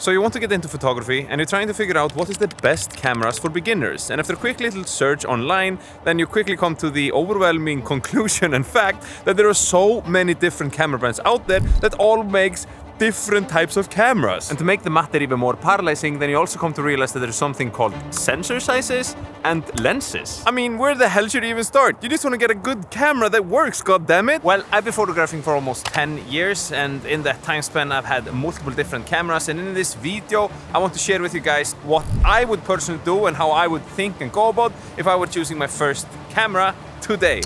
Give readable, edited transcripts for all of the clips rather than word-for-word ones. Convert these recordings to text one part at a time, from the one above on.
So you want to get into photography and you're trying to figure out what is the best cameras for beginners. And after a quick little search online, then you quickly come to the overwhelming conclusion and fact that there are so many different camera brands out there that all makes different types of cameras. And to make the matter even more paralyzing, then you also come to realize that there's something called sensor sizes and lenses. I mean, where the hell should you even start? You just want to get a good camera that works, goddammit! Well, I've been photographing for almost 10 years, and in that time span I've had multiple different cameras, and in this video I want to share with you guys what I would personally do and how I would think and go about if I were choosing my first camera today.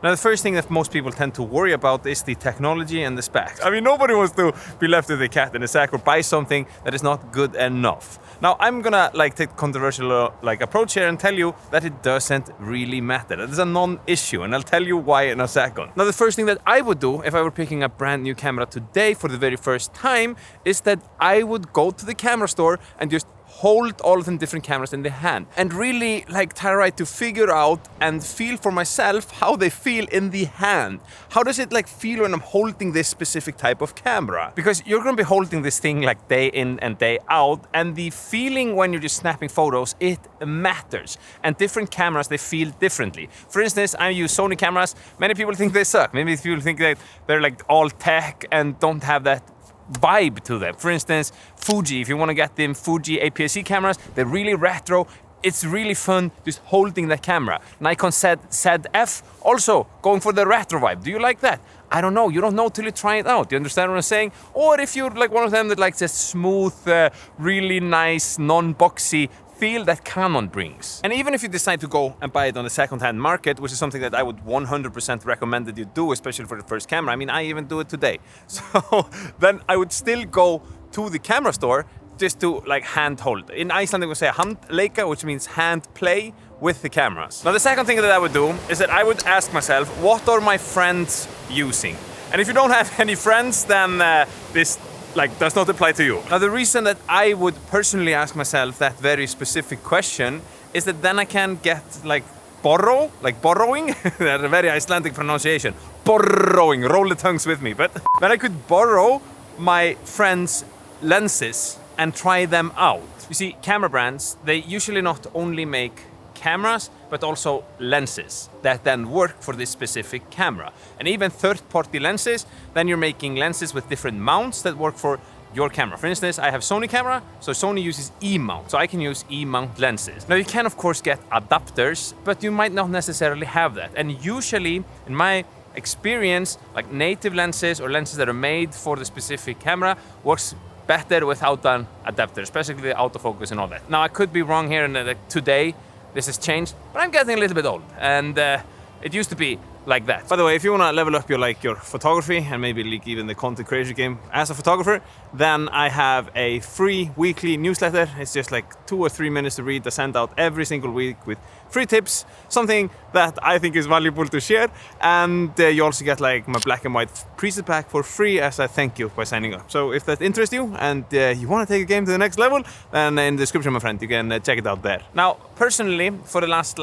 Now, the first thing that most people tend to worry about is the technology and the specs. I mean, nobody wants to be left with a cat in a sack or buy something that is not good enough. Now, I'm gonna take the controversial approach here and tell you that it doesn't really matter. That is a non-issue, and I'll tell you why in a second. Now, the first thing that I would do if I were picking a brand new camera today for the very first time is that I would go to the camera store and just hold all of the different cameras in the hand and really try to figure out and feel for myself how they feel in the hand. How does it feel when I'm holding this specific type of camera? Because you're gonna be holding this thing day in and day out, and the feeling when you're just snapping photos, it matters. And different cameras, they feel differently. For instance, I use Sony cameras. Many people think they suck. Maybe people think that they're all tech and don't have that vibe to them. For instance, Fuji, if you want to get them Fuji APS-C cameras, they're really retro. It's really fun just holding that camera. Nikon ZF, also going for the retro vibe. Do you like that? I don't know. You don't know till you try it out. You understand what I'm saying? Or if you're one of them that likes a smooth, really nice, non-boxy feel that Canon brings. And even if you decide to go and buy it on the second-hand market, which is something that I would 100% recommend that you do, especially for the first camera. I mean, I even do it today. So then I would still go to the camera store just to hand hold. In Icelandic we say handleika, which means hand play with the cameras. Now, the second thing that I would do is that I would ask myself, what are my friends using? And if you don't have any friends, then this does not apply to you. Now, the reason that I would personally ask myself that very specific question is that then I can get borrow, borrowing, that's a very Icelandic pronunciation, borrowing, roll the tongues with me, but then I could borrow my friends' lenses and try them out. You see, camera brands, they usually not only make cameras, but also lenses that then work for this specific camera. And even third-party lenses, then you're making lenses with different mounts that work for your camera. For instance, I have Sony camera, so Sony uses E-mount, so I can use E-mount lenses. Now, you can of course get adapters, but you might not necessarily have that. And usually, in my experience, native lenses or lenses that are made for the specific camera works better without an adapter, especially the autofocus and all that. Now, I could be wrong here, and today this has changed, but I'm getting a little bit old, and it used to be like that. By the way, if you want to level up your photography and maybe even the content creation game as a photographer, then I have a free weekly newsletter. It's just 2 or 3 minutes to read. I send out every single week with free tips, something that I think is valuable to share. And you also get my black and white preset pack for free as a thank you by signing up. So if that interests you and you want to take a game to the next level, then in the description, my friend, you can check it out there. Now, personally, for the last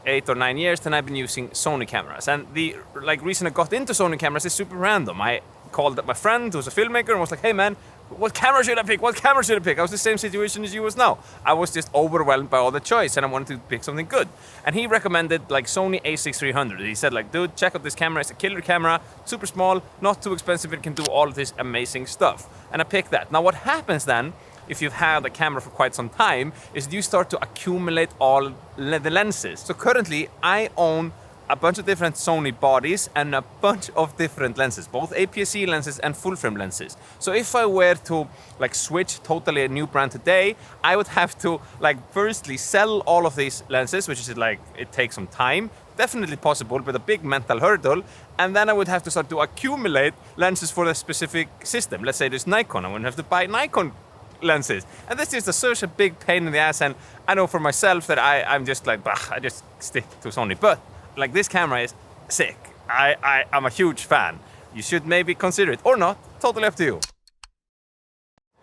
8 or 9 years, then I've been using Sony cameras. And the reason I got into Sony cameras is super random. I called up my friend who's a filmmaker and was like, hey man, what camera should I pick? What camera should I pick? I was the same situation as you was now. I was just overwhelmed by all the choice and I wanted to pick something good. And he recommended Sony a6300. He said dude, check out this camera. It's a killer camera, super small, not too expensive. It can do all of this amazing stuff. And I picked that. Now, what happens then, if you've had a camera for quite some time, is you start to accumulate all the lenses. So currently, I own a bunch of different Sony bodies and a bunch of different lenses, both APS-C lenses and full-frame lenses. So if I were to switch totally a new brand today, I would have to firstly sell all of these lenses, which is it takes some time. Definitely possible, but a big mental hurdle. And then I would have to start to accumulate lenses for a specific system. Let's say there's Nikon. I would have to buy Nikon lenses. And this is such a big pain in the ass. And I know for myself that I'm just I just stick to Sony. But this camera is sick. I'm a huge fan. You should maybe consider it or not. Totally up to you.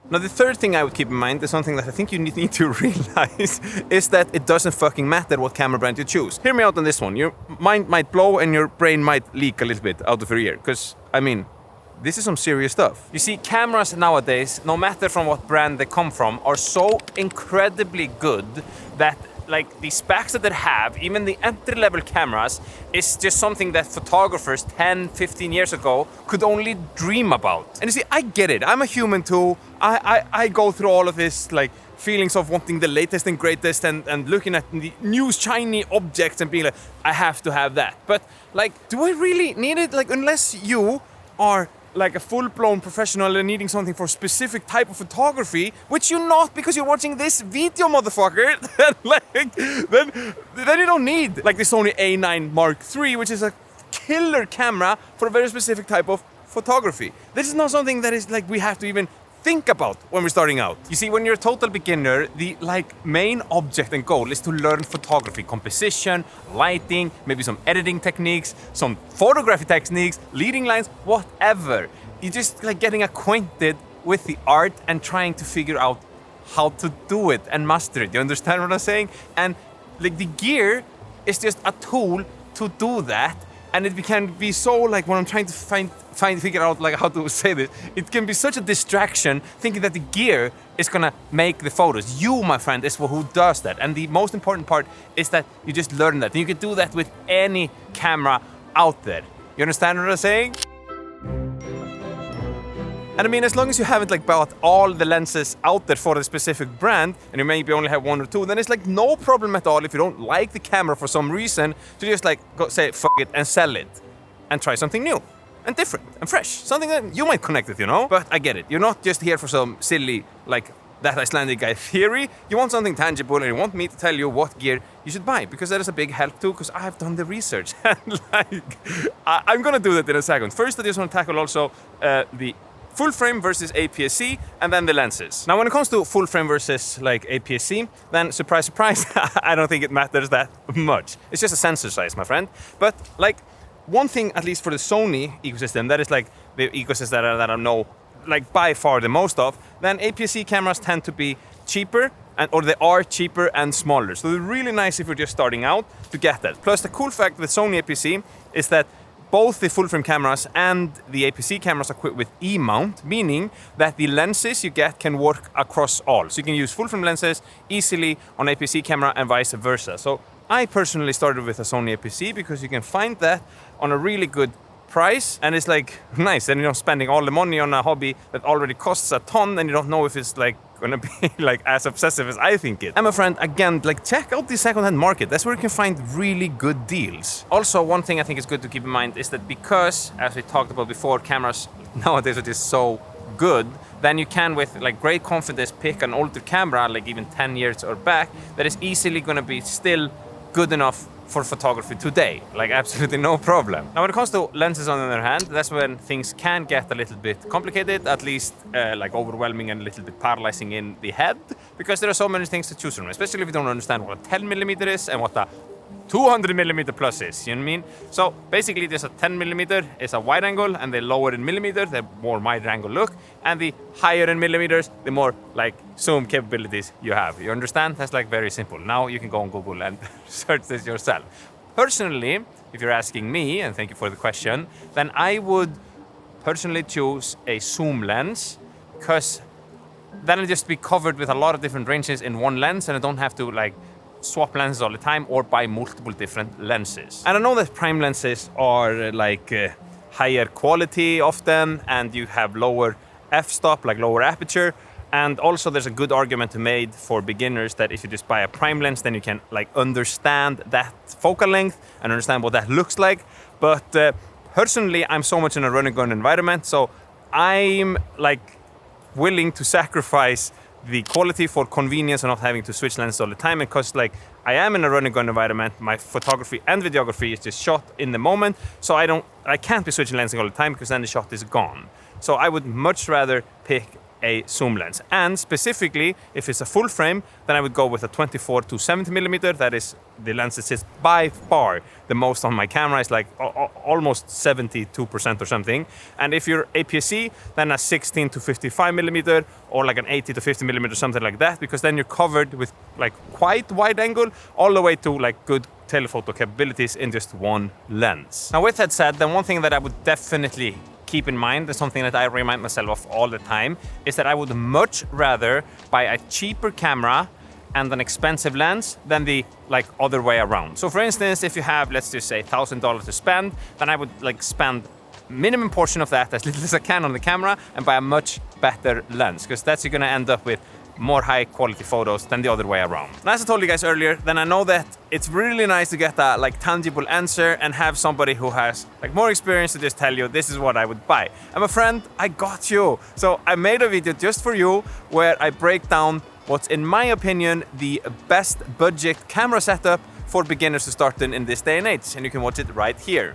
Now, the third thing I would keep in mind is something that I think you need to realize is that it doesn't fucking matter what camera brand you choose. Hear me out on this one. Your mind might blow and your brain might leak a little bit out of your ear. Because, I mean, this is some serious stuff. You see, cameras nowadays, no matter from what brand they come from, are so incredibly good that like the specs that they have, even the entry-level cameras, is just something that photographers 10, 15 years ago could only dream about. And you see, I get it. I'm a human too. I go through all of this like feelings of wanting the latest and greatest and looking at the new shiny objects and being like, I have to have that. But like, do I really need it? Like, unless you are like a full-blown professional and needing something for a specific type of photography, which you're not because you're watching this video, motherfucker, then you don't need like the Sony A9 Mark III, which is a killer camera for a very specific type of photography. This is not something that is like we have to even think about when we're starting out. You see, when you're a total beginner, the like main object and goal is to learn photography, composition, lighting, maybe some editing techniques, some photography techniques, leading lines, whatever. You're just like getting acquainted with the art and trying to figure out how to do it and master it. You understand what I'm saying? And like the gear is just a tool to do that. And it can be so like when I'm trying to figure out like how to say this, it can be such a distraction thinking that the gear is gonna make the photos. You, my friend, is who does that. And the most important part is that you just learn that. And you can do that with any camera out there. You understand what I'm saying? And I mean, as long as you haven't like bought all the lenses out there for a specific brand, and you maybe only have one or two, then it's like no problem at all if you don't like the camera for some reason to just like go say fuck it and sell it and try something new and different and fresh, something that you might connect with, you know. But I get it. You're not just here for some silly like that Icelandic guy theory. You want something tangible, and you want me to tell you what gear you should buy, because that is a big help too, because I have done the research. And like I'm gonna do that in a second. First, I just want to tackle also the full frame versus APS-C, and then the lenses. Now, when it comes to full frame versus like APS-C, then surprise, surprise, I don't think it matters that much. It's just a sensor size, my friend. But like one thing, at least for the Sony ecosystem, that is like the ecosystem that I know like by far the most of, then APS-C cameras tend to be cheaper, or they are cheaper and smaller. So they're really nice if you're just starting out to get that. Plus, the cool fact with Sony APS-C is that both the full frame cameras and the APS-C cameras are equipped with E-mount, meaning that the lenses you get can work across all. So you can use full frame lenses easily on APS-C camera and vice versa. So I personally started with a Sony APS-C because you can find that on a really good price, and it's like nice, and you're not spending all the money on a hobby that already costs a ton, and you don't know if it's like gonna be like as obsessive as I think it. And my friend, again, like check out the second-hand market. That's where you can find really good deals. Also, one thing I think is good to keep in mind is that because, as we talked about before, cameras nowadays are just so good, then you can with like great confidence pick an older camera, like even 10 years or back, that is easily gonna be still good enough for photography today, like absolutely no problem. Now when it comes to lenses on the other hand, that's when things can get a little bit complicated, at least like overwhelming and a little bit paralyzing in the head, because there are so many things to choose from, especially if you don't understand what a 10mm is and what a 200mm plus is, you know what I mean? So basically there's a 10mm is a wide angle, and the lower in millimeter, the more wide angle look, and the higher in millimeters, the more like zoom capabilities you have. You understand? That's like very simple. Now you can go on Google and search this yourself. Personally, if you're asking me, and thank you for the question, then I would personally choose a zoom lens, because then I'll just be covered with a lot of different ranges in one lens, and I don't have to like swap lenses all the time or buy multiple different lenses. And I know that prime lenses are like higher quality often, and you have lower f-stop, like lower aperture. And also there's a good argument to made for beginners that if you just buy a prime lens, then you can like understand that focal length and understand what that looks like. But personally, I'm so much in a run and gun environment, so I'm like willing to sacrifice the quality for convenience and not having to switch lenses all the time. And because like I am in a run and gun environment, my photography and videography is just shot in the moment, so I can't be switching lenses all the time, because then the shot is gone. So I would much rather pick a zoom lens. And specifically, if it's a full frame, then I would go with a 24 to 70mm. That is the lens that sits by far the most on my camera. It's like almost 72% or something. And if you're APS-C, then a 16 to 55mm or like an 80 to 50mm, something like that, because then you're covered with like quite wide angle all the way to like good telephoto capabilities in just one lens. Now with that said, then one thing that I would definitely keep in mind, that's something that I remind myself of all the time, is that I would much rather buy a cheaper camera and an expensive lens than the other way around. So for instance, if you have, let's just say $1,000 to spend, then I would spend minimum portion of that, as little as I can, on the camera and buy a much better lens, because that's you're gonna end up with more high quality photos than the other way around. And as I told you guys earlier, then I know that it's really nice to get a tangible answer and have somebody who has more experience to just tell you this is what I would buy. And my friend, I got you. So I made a video just for you where I break down what's, in my opinion, the best budget camera setup for beginners to start in this day and age. And you can watch it right here.